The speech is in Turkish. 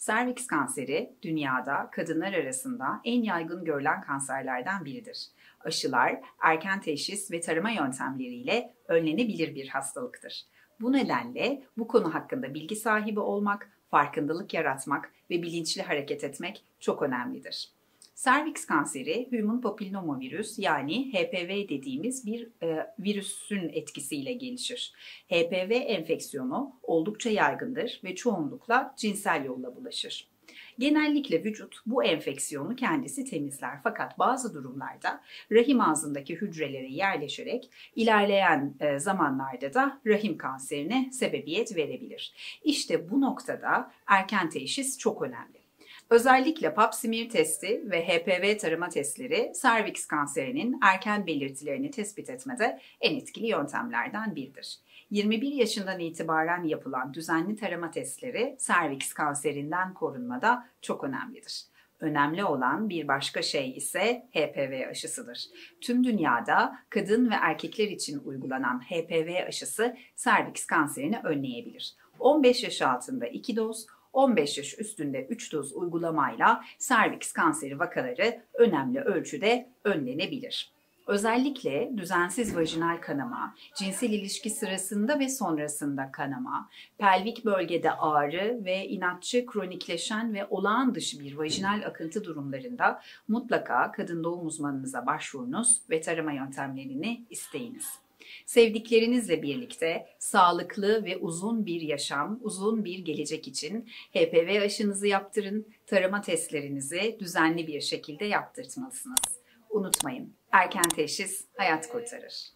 Serviks kanseri dünyada kadınlar arasında en yaygın görülen kanserlerden biridir. Aşılar, erken teşhis ve tarama yöntemleriyle önlenebilir bir hastalıktır. Bu nedenle bu konu hakkında bilgi sahibi olmak, farkındalık yaratmak ve bilinçli hareket etmek çok önemlidir. Serviks kanseri, Human Papillomavirüs yani HPV dediğimiz bir virüsün etkisiyle gelişir. HPV enfeksiyonu oldukça yaygındır ve çoğunlukla cinsel yolla bulaşır. Genellikle vücut bu enfeksiyonu kendisi temizler fakat bazı durumlarda rahim ağzındaki hücrelere yerleşerek ilerleyen zamanlarda da rahim kanserine sebebiyet verebilir. İşte bu noktada erken teşhis çok önemli. Özellikle Pap smear testi ve HPV tarama testleri serviks kanserinin erken belirtilerini tespit etmede en etkili yöntemlerden biridir. 21 yaşından itibaren yapılan düzenli tarama testleri serviks kanserinden korunmada çok önemlidir. Önemli olan bir başka şey ise HPV aşısıdır. Tüm dünyada kadın ve erkekler için uygulanan HPV aşısı serviks kanserini önleyebilir. 15 yaş altında 2 doz, 15 yaş üstünde 3 doz uygulamayla serviks kanseri vakaları önemli ölçüde önlenebilir. Özellikle düzensiz vajinal kanama, cinsel ilişki sırasında ve sonrasında kanama, pelvik bölgede ağrı ve inatçı kronikleşen ve olağan dışı bir vajinal akıntı durumlarında mutlaka kadın doğum uzmanınıza başvurunuz ve tarama yöntemlerini isteyiniz. Sevdiklerinizle birlikte sağlıklı ve uzun bir yaşam, uzun bir gelecek için HPV aşınızı yaptırın, tarama testlerinizi düzenli bir şekilde yaptırtmalısınız. Unutmayın, erken teşhis hayat kurtarır.